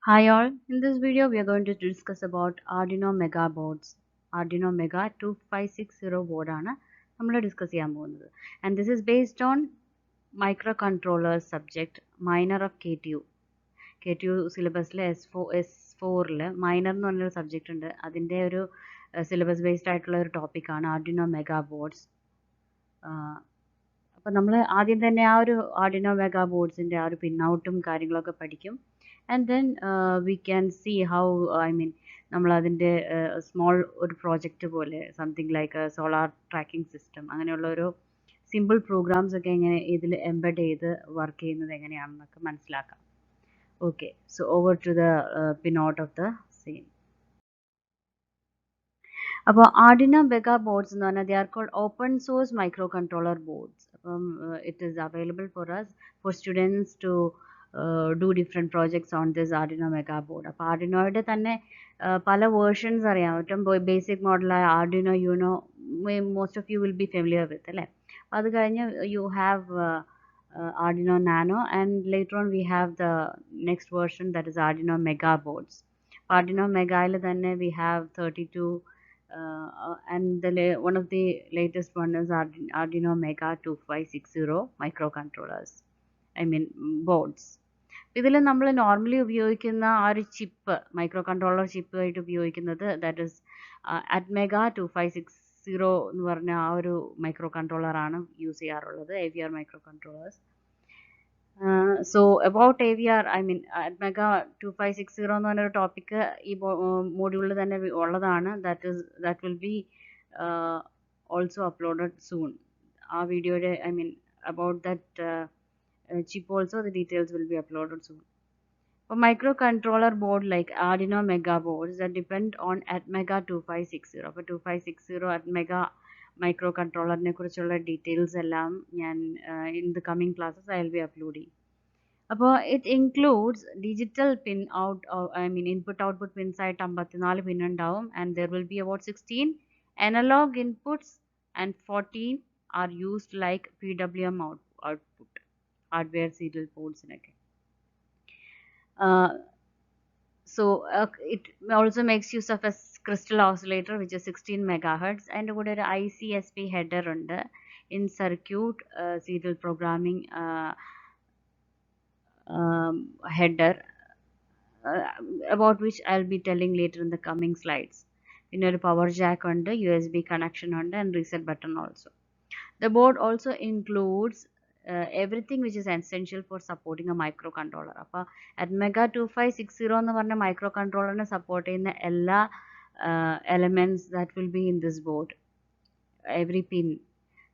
Hi all, in this video we are going to discuss about Arduino Mega boards. Arduino Mega 2560 board ആണ് നമ്മൾ discuss ചെയ്യാൻ പോകുന്നത്. And this is based on microcontroller subject minor of KTU. KTU സിലബസിലെ S4ൽ minor എന്ന് പറഞ്ഞൊരു subject ഉണ്ട്. അതിൻ്റെ ഒരു സിലബസ് ബേസ്ഡ് ആയിട്ടുള്ള ഒരു ടോപ്പിക്കാണ് ആർഡിനോ മെഗാ ബോർഡ്സ്. അപ്പോൾ നമ്മൾ ആദ്യം തന്നെ ആ ഒരു ആർഡിനോ മെഗാ ബോർഡ്സിൻ്റെ ആ ഒരു പിന്നൗട്ടും കാര്യങ്ങളൊക്കെ പഠിക്കും. And then we can see how നമ്മൾ അതിൻ്റെ സ്മോൾ ഒരു പ്രോജക്റ്റ് പോലെ something like solar tracking system അങ്ങനെയുള്ള ഒരു സിമ്പിൾ പ്രോഗ്രാംസ് ഒക്കെ എങ്ങനെ ഇതിൽ എംബഡ് ചെയ്ത് വർക്ക് ചെയ്യുന്നത് എങ്ങനെയാണെന്നൊക്കെ മനസ്സിലാക്കാം. Okay, so over to the പിന്നോട്ട് ഓഫ് ദ സെയിം. അപ്പോൾ ആർഡിനോ മെഗാ ബോർഡ്സ് എന്ന് പറഞ്ഞാൽ they are called open source micro controller boards. അപ്പം it is available for us for students to do different projects on this Arduino Mega board. അപ്പോൾ ആർഡിനോയുടെ തന്നെ പല versions അറിയാം. ഏറ്റവും basic മോഡലായ Arduino Uno most of you will be familiar with അല്ലേ. അപ്പോൾ അത് കഴിഞ്ഞ് you have Arduino nano and later on we have the next version that is Arduino mega boards. Arduino മെഗായിൽ തന്നെ വി ഹാവ് 32 and one of the latest one is Arduino Mega 2560 microcontrollers, boards. ഇതിൽ നമ്മൾ നോർമലി ഉപയോഗിക്കുന്ന ആ ഒരു ചിപ്പ് മൈക്രോ കൺട്രോളർ ചിപ്പ് ആയിട്ട് ഉപയോഗിക്കുന്നത് ദാറ്റ് ഇസ് അറ്റ്മെഗ 2560 എന്ന് പറഞ്ഞ ആ ഒരു മൈക്രോ കൺട്രോളറാണ് യൂസ് ചെയ്യാറുള്ളത്, AVR micro controllers. So about AVR ATmega 2560 എന്ന് പറഞ്ഞൊരു ടോപ്പിക്ക് ഈ മോഡ്യൂളിൽ തന്നെ ഉള്ളതാണ്. That will be also uploaded soon. ആ വീഡിയോയുടെ about that chip also the details will be uploaded soon. For microcontroller board like Arduino Mega boards that depend on Atmega 2560. അപ്പോൾ 2560 Atmega microcontroller നെ കുറിച്ചുള്ള ഡീറ്റെയിൽസ് എല്ലാം ഞാൻ in the coming classes I will be uploading. അപ്പോൾ it includes digital pin out input output pins ആയിട്ട് 54 പിൻ ഉണ്ടാവും, and there will be about 16 analog inputs and 14 are used like PWM output. Hardware serial ports and it also makes use of a crystal oscillator which is 16 megahertz and good ICSP header under in circuit serial programming header about which I'll be telling later in the coming slides. In a power jack under USB connection under and reset button also. The board also includes everything which is essential for supporting a microcontroller. അപ്പോൾ Atmega 2560 എന്ന് പറഞ്ഞ മൈക്രോകൺട്രോളറിനെ support ചെയ്യുന്ന എല്ലാ elements that will be in this board, every pin.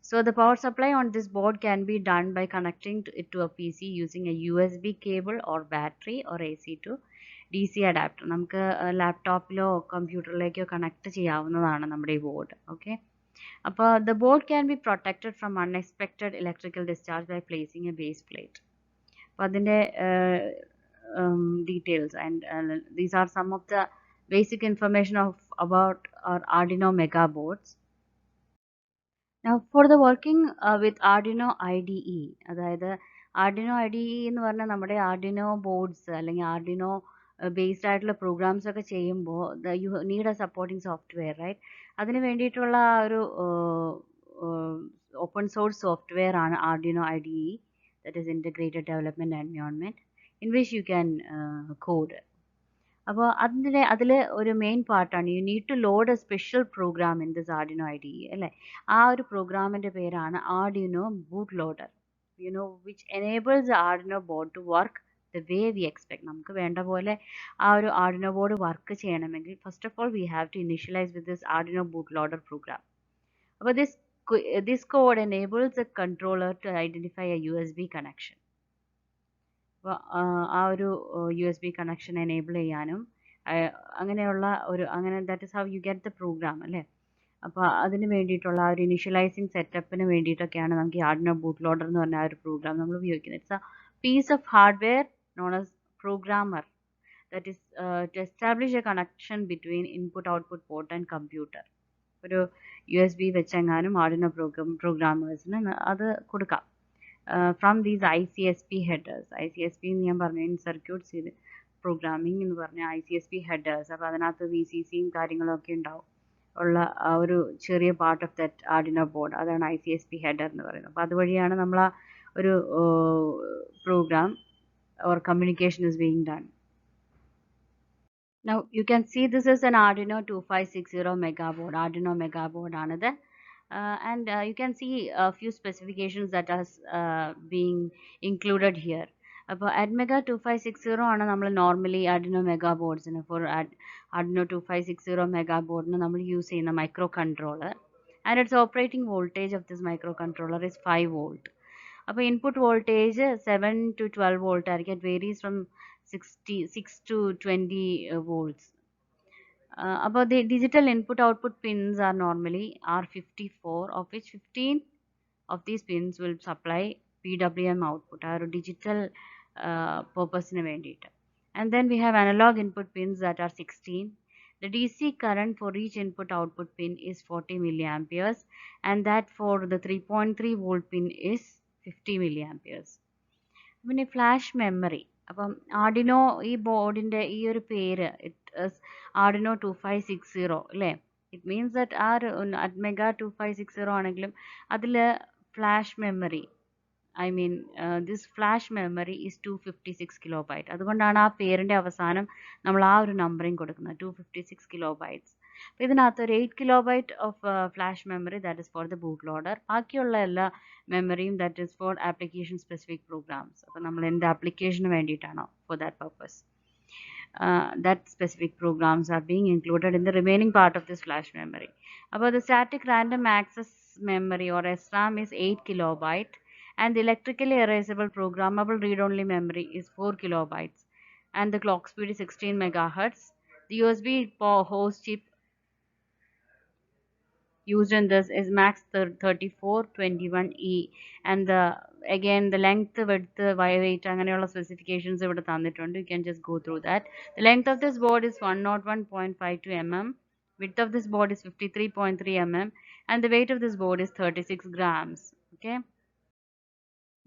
So the power supply on this board can be done by connecting it to a PC using a USB cable or battery or AC to DC adapter. നമുക്ക് ലാപ്ടോപ്പിലോ കമ്പ്യൂട്ടറിലേക്കോ connect ചെയ്യാവുന്നതാണ് നമ്മുടെ ഈ board. Okay, അപ്പോൾ the board can be protected from unexpected electrical discharge by placing a base plate. അപ്പോൾ അതിൻ്റെ details and these are some of the basic information about our Arduino Mega boards. Now for the working with Arduino IDE, അതായത് Arduino IDE എന്ന് പറഞ്ഞാൽ നമ്മുടെ Arduino boards അല്ലെങ്കിൽ Arduino based ആയിട്ടുള്ള programs ഒക്കെ ചെയ്യുമ്പോൾ you need a supporting software, right? അതിന് വേണ്ടിയിട്ടുള്ള ഒരു ഓപ്പൺ സോഴ്സ് സോഫ്റ്റ്വെയർ ആണ് Arduino IDE, that is integrated development environment in which you can code. അപ്പോൾ അതിൽ ഒരു മെയിൻ പാർട്ടാണ് you need to load a special program in this Arduino IDE അല്ലേ. ആ ഒരു പ്രോഗ്രാമിൻ്റെ പേരാണ് Arduino boot loader, which enables the Arduino board to work the way we expect. നമുക്ക് വേണ്ട പോലെ ആ ഒരു Arduino board വർക്ക് ചെയ്യണമെങ്കിൽ first of all we have to initialise with this Arduino bootloader program. അപ്പോൾ this code enables the controller to identify a USB connection. അപ്പോൾ ആ ഒരു USB കണക്ഷൻ എനേബിൾ ചെയ്യാനും അങ്ങനെയുള്ള that is how you get the program അല്ലേ. അപ്പോൾ അതിന് വേണ്ടിയിട്ടുള്ള ആ ഒരു ഇനിഷ്യലൈസിങ് സെറ്റപ്പിന് വേണ്ടിയിട്ടൊക്കെയാണ് നമുക്ക് ഈ Arduino bootloader എന്ന് പറഞ്ഞ ആ ഒരു പ്രോഗ്രാം നമ്മൾ ഉപയോഗിക്കുന്നത്. It's A piece of hardware known as programmer that is to establish a connection between input output port and computer. ഒരു USB വെച്ചെങ്ങാനും Arduino പ്രോഗ്രാമേഴ്സിന് അത് കൊടുക്കാം. from these ICSP headers. ICSP എന്ന് ഞാൻ പറഞ്ഞു, in circuit പ്രോഗ്രാമിംഗ് എന്ന് പറഞ്ഞാൽ ICSP ഹെഡേഴ്സ്, അപ്പോൾ അതിനകത്ത് VCCയും കാര്യങ്ങളൊക്കെ ഉണ്ടാവും ഉള്ള ആ ഒരു ചെറിയ part of that Arduino board, അതാണ് ICSP ഹെഡർ എന്ന് പറയുന്നത്. അപ്പോൾ അതുവഴിയാണ് നമ്മൾ ആ ഒരു programme or communication is being done. Now you can see this is an Arduino 2560 mega board, Arduino mega board another. And you can see a few specifications that are being included here. അപ്പോൾ ATmega 2560 ആണ് നമ്മൾ normally Arduino mega boards for Arduino 2560 mega board നമ്മൾ use ചെയ്യുന്ന micro controller, and its operating voltage of this microcontroller is 5 volt. അപ്പോൾ input voltage 7 to 12 volt ആയിരിക്കും. It varies from 6 to 20 volts. About the digital input output pins are normally R54, of which 15 of these pins will supply PWM output, or digital purpose in വേണ്ടിയിട്ട്. And then we have analog input pins that are 16. The DC current for each input output pin is 40 milliamperes, and that for the 3.3 volt pin is 50 milliamperes. പിന്നെ flash memory, അപ്പം Arduino ഈ ബോർഡിൻ്റെ ഈ ഒരു പേര് Arduino 2560 അല്ലേ, it means that ആ ഒരു ATmega 2560 ആണെങ്കിലും അതിൽ flash memory, I mean this flash memory is 256 kilobyte. അതുകൊണ്ടാണ് ആ പേരിൻ്റെ അവസാനം നമ്മൾ ആ ഒരു നമ്പറിങ് കൊടുക്കുന്നത്, 256 കിലോബൈറ്റ്സ്. അപ്പോൾ ഇതിനകത്ത് ഒരു 8 kilobyte of flash memory, that is for the boot loader. ബാക്കിയുള്ള എല്ലാ മെമ്മറിയും that is for application specific programs. അപ്പോൾ നമ്മൾ എന്ത് ആപ്ലിക്കേഷന് വേണ്ടിയിട്ടാണോ for that purpose, that specific programs are being included in the remaining part of this flash memory. About the static random access memory or SRAM is 8 kilobyte, and the electrically erasable programmable read-only memory is 4 kilobytes, and the clock speed is 16 megahertz. The USB host chip used in this is Max 3421E, and again the length, width, weight അങ്ങനെയുള്ള specifications ഇവിടെ തന്നിട്ടുണ്ട്. You can just go through that. The length of this board is 101.52 mm, width of this board is 53.3 mm, and the weight of this board is 36 grams. Okay,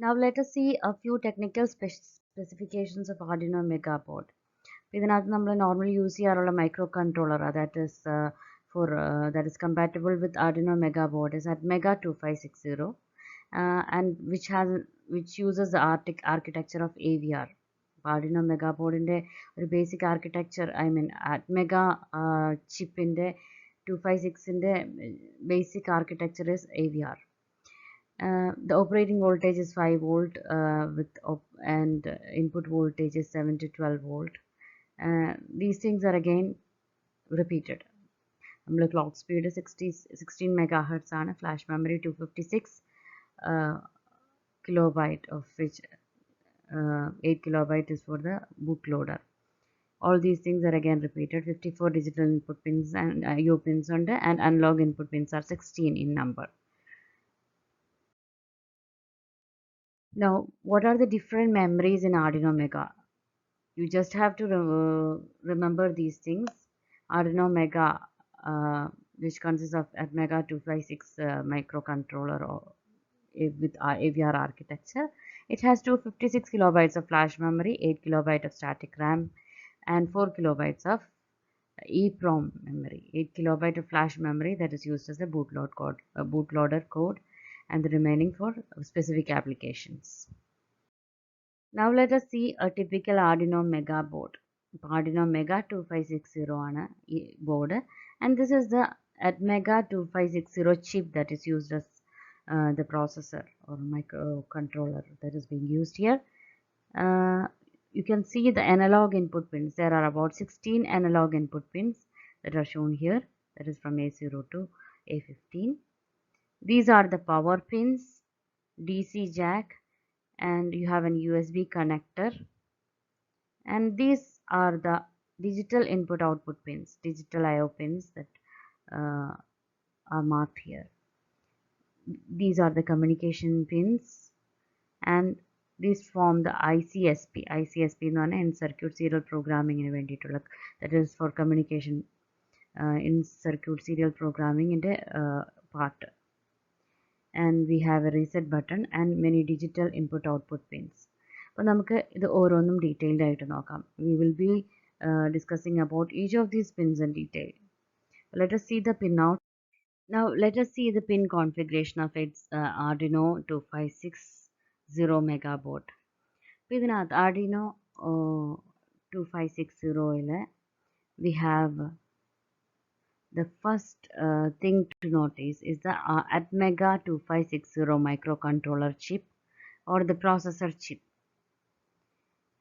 now let us see a few technical specifications of Arduino mega board. ഇതിനകത്ത് നമ്മൾ normally use ചെയ്യാറുള്ള micro controller, that is that is compatible with Arduino mega board is ATmega 2560, and which uses the architecture of AVR. Arduino mega board inde ഒരു basic architecture, I mean ATmega chip inde 256 inde basic architecture is AVR. The operating voltage is 5 volt and input voltage is 7 to 12 volt. These things are again repeated. നമ്മുടെ clock speed 16 megahertz ആണ്. Flash memory 256 kilobyte, of which 8 kilobyte is for the bootloader. All these things are again repeated. 54 digital input pins and IO pins ഉണ്ട്, and analog input pins are 16 in number. Now, what are the different memories in Arduino Mega? You just have to remember these things. Arduino Mega, which consists of ATmega 256 microcontroller with AVR architecture. It has 256 kilobytes of flash memory, 8 kilobyte of static RAM, and 4 kilobytes of EEPROM memory. 8 kilobyte of flash memory that is used as a bootloader code, and the remaining for specific applications. Now let us see a typical Arduino Mega board. Arduino Mega 2560 ആണ് ഈ board, and this is the ATmega 2560 chip that is used as the processor or microcontroller that is being used here. You can see the analog input pins. There are about 16 analog input pins that are shown here, that is from A0 to A15. These are the power pins, DC jack, and you have an USB connector, and these are the digital input output pins, digital IO pins that are marked here. These are the communication pins, and these form the ICSP. ICSP എന്ന് പറഞ്ഞാൽ in circuit serial programming ന് വേണ്ടിയിട്ടുള്ള, that is for communication in circuit serial programming ന്റെ part. And we have a reset button and many digital input output pins. അപ്പോൾ നമുക്ക് ഇത് ഓരോന്നും detailed ആയിട്ട് നോക്കാം. We will be discussing about each of these pins in detail. Let us see the pin out. Now let us see the pin configuration of its Arduino 2560 mega board. അപ്പോൾ ഇതിനകത്ത് Arduino 2560ൽ we have the first thing to notice is the Atmega 2560 microcontroller chip or the processor chip.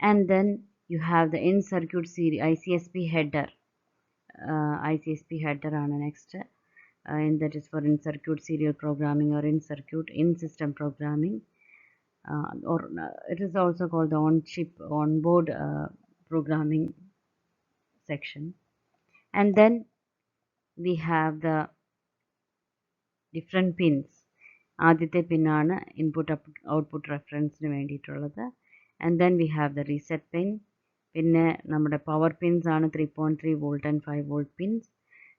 And then you have the in circuit series ICSP header. ICSP header on next. And that is for in circuit serial programming or in circuit in system programming, or it is also called the on chip on board programming section. And then we have the different pins. ആദ്യത്തെ പിന്നാണ് input output റെഫറൻസിന് വേണ്ടിയിട്ടുള്ളത്. And then we have the reset pin. പിന്നെ നമ്മുടെ power pins ആണ് 3.3 volt and 5 volt pins.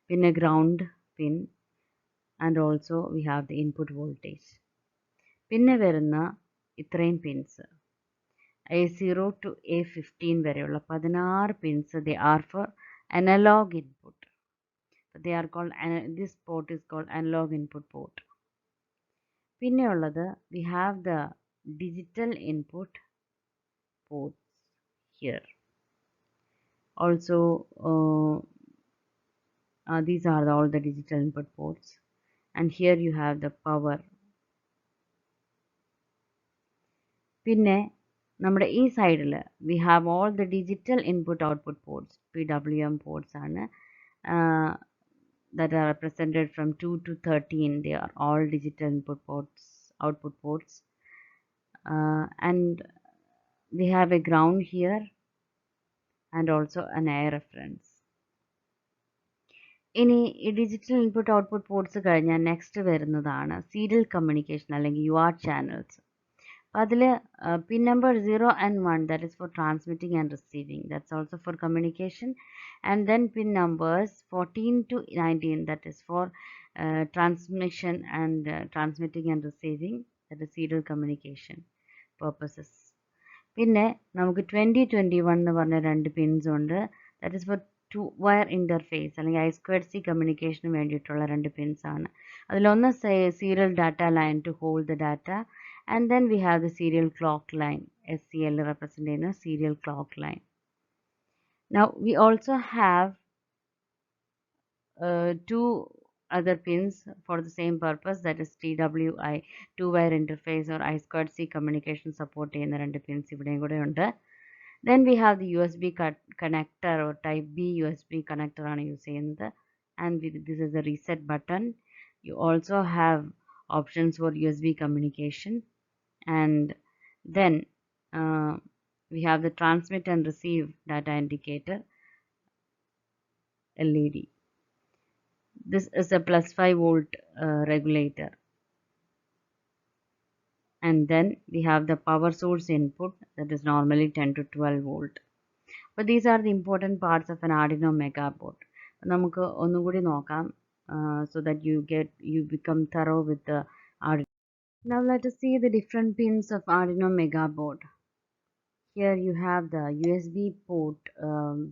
പിന്നെ ground pin and also we have the input voltage. പിന്നെ വരുന്ന ഇത്രയും പിൻസ് A0 to A15 വരെയുള്ള 16 pins they are for analog input. They are called, this port is called analog input port. പിന്നെയുള്ളത് we have the digital input ports here. Also these are all the digital input ports, and here you have the power. പിന്നെ നമ്മുടെ ഈ സൈഡിൽ we have all the digital input output ports, PWM ports ആണ്. That are represented from 2 to 13. They are all digital input ports, output ports, and we have a ground here and also an air reference. ഇനി ഈ digital input output ports കഴിഞ്ഞാൽ next വരുന്നതാണ് serial communication അല്ലെങ്കിൽ UART channels. അതിൽ pin number 0 and 1, that is for transmitting and receiving, that's also for communication. And then pin numbers 14 to 19, that is for transmission and transmitting and receiving, that is serial communication purposes. പിന്നെ നമുക്ക് 2021 എന്ന് പറഞ്ഞ 2 pins ഉണ്ട്. That is for 2 wire interface അല്ലെങ്കിൽ I2C കമ്മ്യൂണിക്കേഷന് വേണ്ടിയിട്ടുള്ള 2 pins ആണ്. അതിലൊന്ന് serial data line to hold the data, and then we have the serial clock line, SCL representing a serial clock line. Now we also have 2 other pins for the same purpose, that is TWI, 2-wire interface or I2C communication support ചെയ്യുന്ന 2 pins ഇവിടെയും കൂടെ ഉണ്ട്. Then we have the USB connector or type B USB connector ആണ് use ചെയ്യുന്നത്, and this is the reset button. You also have options for USB communication. And then we have the transmit and receive data indicator LED. This is a +5 volt regulator. And then we have the power source input, that is normally 10 to 12 volt. But these are the important parts of an Arduino Mega board. നമുക്ക് ഒന്നുകൂടി നോക്കാം so that you become thorough with the Arduino. Now let us see the different pins of Arduino Mega board. Here you have the USB port,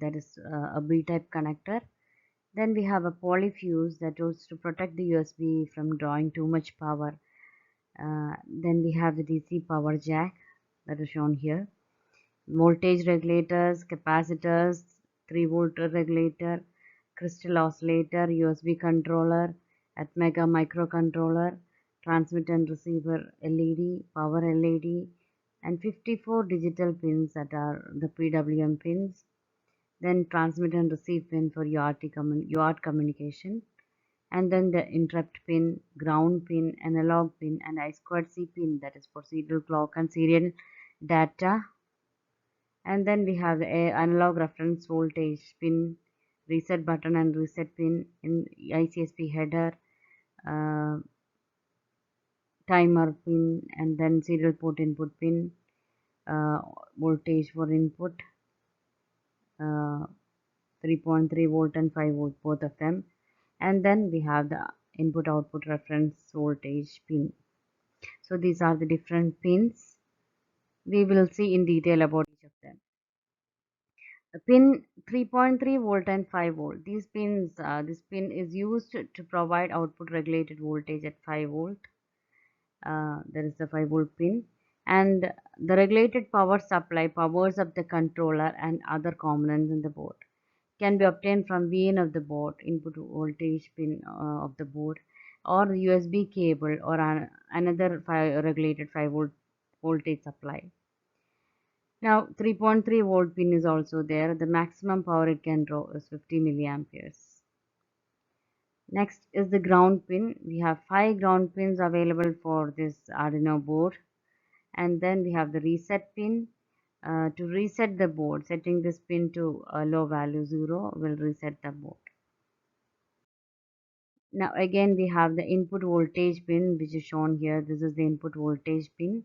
that is a B-type connector. Then we have a polyfuse that was to protect the USB from drawing too much power. Then we have the DC power jack that is shown here. Voltage regulators, capacitors, 3 volt regulator, crystal oscillator, USB controller, Atmega microcontroller, transmit and receiver LED, power LED, and 54 digital pins that are the PWM pins. Then transmit and receive pin for UART communication, and then the interrupt pin, ground pin, analog pin, and I2C pin, that is for serial clock and serial data. And then we have the analog reference voltage pin, reset button and reset pin, in ICSP header, timer pin, and then serial port input pin, voltage for input, 3.3 volt and 5 volt, both of them. And then we have the input output reference voltage pin. So these are the different pins. We will see in detail about each of them. The pin 3.3 volt and 5 volt. These pins, this pin is used to provide output regulated voltage at 5 volt. There is the 5 volt pin, and the regulated power supply powers up the controller and other components in the board. Can be obtained from VIN of the board, input voltage pin of the board, or the USB cable or another regulated 5 volt voltage supply. Now 3.3 volt pin is also there. The maximum power it can draw is 50 milliamperes. Next is the ground pin. We have 5 ground pins available for this Arduino board. And then we have the reset pin. To reset the board, setting this pin to a low value 0 will reset the board. Now again we have the input voltage pin, which is shown here. This is the input voltage pin.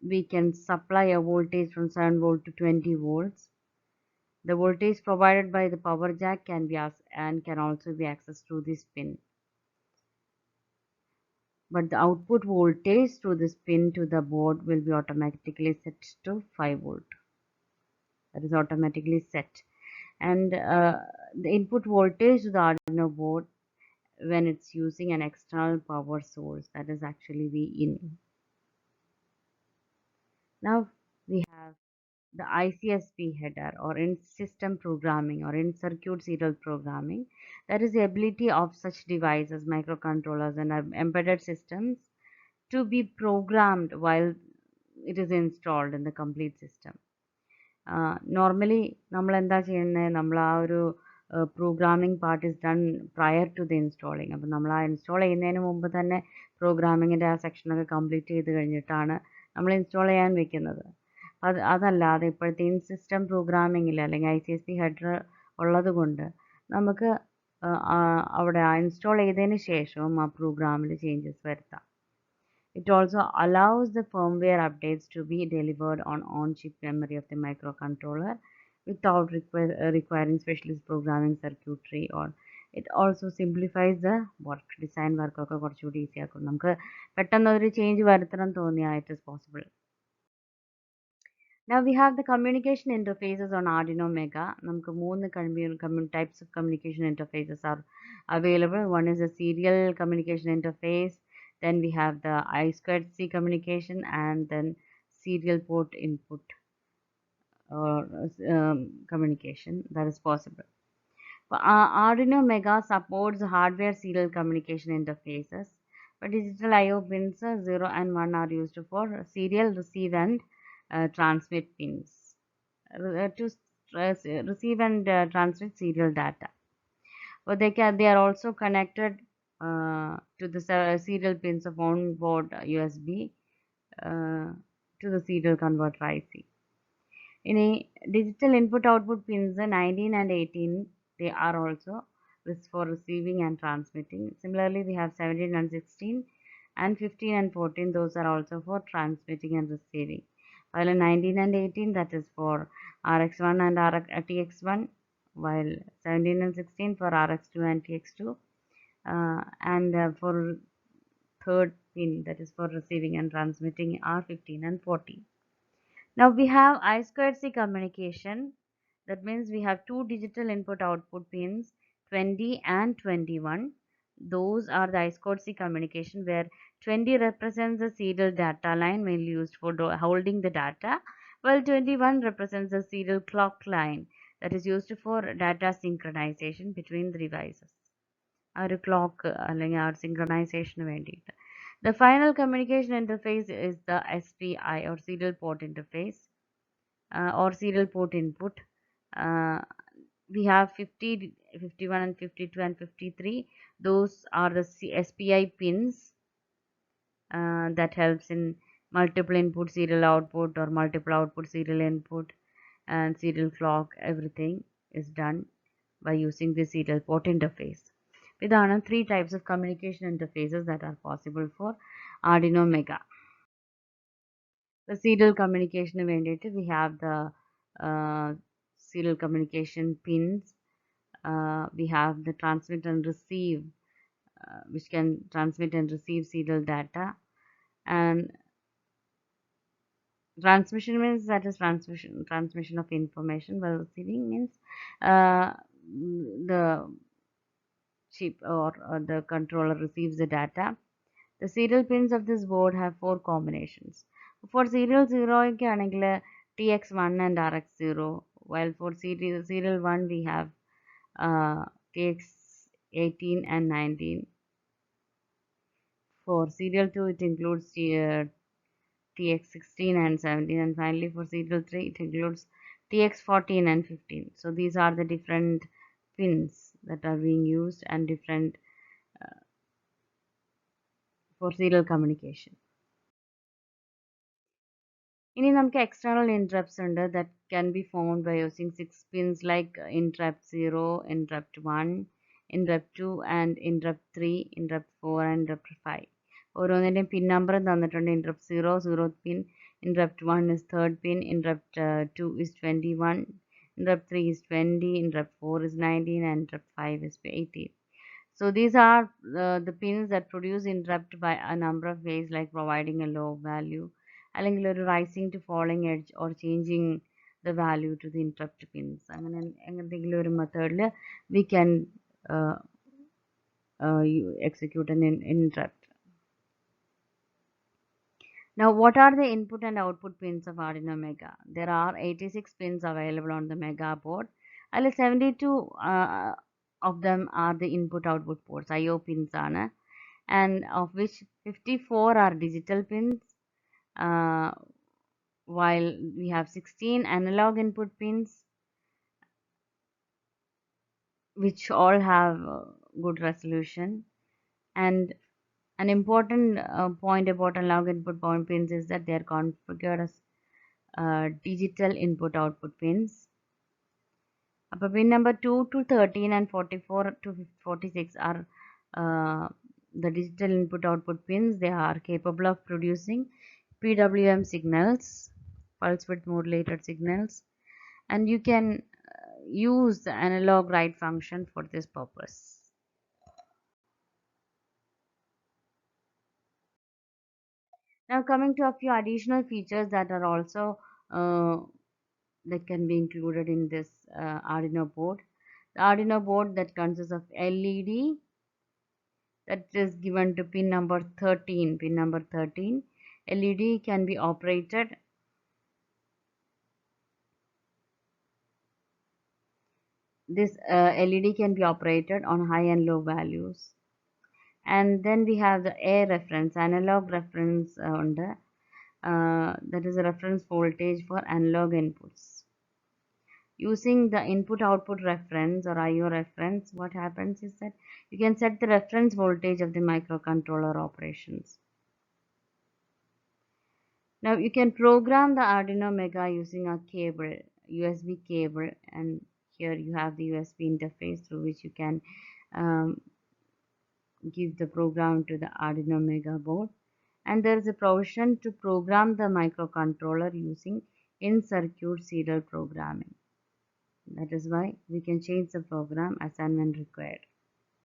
We can supply a voltage from 7 volt to 20 volts. The voltage provided by the power jack can be and can also be accessed through this pin. But the output voltage through this pin to the board will be automatically set to 5 volt. That is automatically set. And the input voltage to the Arduino board when it's using an external power source, that is actually Vin. Now we have the ICSP header, or in system programming or in circuit serial programming. That is the ability of such devices, microcontrollers and embedded systems to be programmed while it is installed in the complete system. Normally നമ്മൾ എന്താ ചെയ്യുന്നത്, നമ്മൾ ആ ഒരു programming part is done prior to the installing. അപ്പം നമ്മൾ ആ install ചെയ്യുന്നതിന് മുമ്പ് തന്നെ പ്രോഗ്രാമിങ്ങിൻ്റെ ആ സെക്ഷനൊക്കെ കംപ്ലീറ്റ് ചെയ്ത് കഴിഞ്ഞിട്ടാണ് നമ്മൾ ഇൻസ്റ്റാൾ ചെയ്യാൻ വെക്കുന്നത്. അതല്ലാതെ ഇപ്പോഴത്തെ ഇൻ സിസ്റ്റം പ്രോഗ്രാമിങ്ങിൽ അല്ലെങ്കിൽ ICSP ഹെഡർ ഉള്ളത് കൊണ്ട് നമുക്ക് അവിടെ ഇൻസ്റ്റാൾ ചെയ്തതിന് ശേഷവും ആ പ്രോഗ്രാമിൽ ചേഞ്ചസ് വരുത്താം. It also allows the firmware updates to be delivered on-chip memory of the microcontroller without requiring specialist programming circuitry, or it also simplifies the work. Design work ഒക്കെ കുറച്ചുകൂടി ഈസി ആക്കും. നമുക്ക് പെട്ടെന്ന് ഒരു ചേഞ്ച് വരുത്തണം തോന്നിയാൽ it is possible. Now we have the communication interfaces on Arduino Mega. നമുക്ക് മൂന്ന് types of communication interfaces are available. One is a serial communication interface. Then we have the I2C communication, and then serial port input or communication that is possible. Arduino Mega supports hardware serial communication interfaces, but digital I/O pins 0 and 1 are used for serial receive and transmit pins to receive and transmit serial data. But they are also connected to the serial pins of onboard USB to the serial converter IC. In a digital input output pins 19 and 18, they are also for receiving and transmitting. Similarly, we have 17 and 16 and 15 and 14. Those are also for transmitting and receiving. While 19 and 18, that is for RX1 and TX1, while 17 and 16 for RX2 and TX2. And for third pin, that is for receiving and transmitting, R15 and 14. Now we have I2C communication. That means we have two digital input output pins 20 and 21. Those are the I2C communication, where 20 represents the serial data line mainly used for holding the data, while 21 represents the serial clock line that is used for data synchronization between the devices. ആ ഒരു clock അല്ലെങ്കിൽ ആ ഒരു സിങ്ക്രണൈസേഷന് വേണ്ടിയിട്ട്. The final communication interface is the SPI, or serial port interface, or serial port input. We have 50, 51 and 52 and 53. Those are the SPI pins that helps in multiple input serial output or multiple output serial input and serial clock. Everything is done by using the serial port interface. ഇതാണ് 3 types of communication interfaces that are possible for Arduino Mega. The serial communication വേണ്ടിയിട്ട് we have the serial communication pins. We have the transmit and receive, which can transmit and receive serial data, and Transmission means that is transmission of information, while receiving means uh, the chip or the controller receives the data. The serial pins of this board have four combinations. For serial 0 ആണെങ്കിൽ TX1 and RX0, while for serial 1 we have TX18 and 19. For serial 2 it includes TX16 and 17, and finally for serial 3 it includes TX14 and 15. So these are the different pins that are being used and different for serial communication. ഇനി നമുക്ക് external interrupts ഉണ്ട് that can be found by using 6 pins like interrupt 0, interrupt 1, interrupt 2 and interrupt 3, interrupt 4 and interrupt 5. ഓരോന്നിൻ്റെയും pin number തന്നിട്ടുണ്ട്. interrupt 0, 0th pin, interrupt 1 is 3rd pin, interrupt 2 is 21, interrupt 3 is 20, interrupt 4 is 19 and interrupt 5 is 18. So these are the pins that produce interrupt by a number of ways, like providing a low value, അല്ലെങ്കിൽ ഒരു rising to falling edge or changing the value to the interrupt pins. അങ്ങനെ എന്തെങ്കിലും ഒരു മെത്തേഡിൽ we can uh, execute an interrupt. Now, what are the input and output pins of Arduino Mega? There are 86 pins available on the Mega board. 72 of them are the input-output ports, I/O pins, and of which 54 are digital pins, uh, while we have 16 analog input pins, which all have good resolution. And an important point about analog input pins is that they are configured as digital input-output pins. Pin number 2 to 13 and 44 to 46 are the digital input-output pins. They are capable of producing PWM signals, pulse width modulated signals, and you can use the analog write function for this purpose. Now coming to a few additional features that are also that can be included in this Arduino board. The Arduino board that consists of LED that is given to pin number 13. Pin number 13. LED can be operated this LED can be operated on high and low values. And then we have the A reference, analog reference that is a reference voltage for analog inputs. Using the input-output reference or I/O reference, what happens is that you can set the reference voltage of the microcontroller operations. Now you can program the Arduino Mega using a cable, USB cable, and here you have the USB interface through which you can give the program to the Arduino Mega board. And there is a provision to program the microcontroller using in-circuit serial programming. That is why we can change the program as and when required.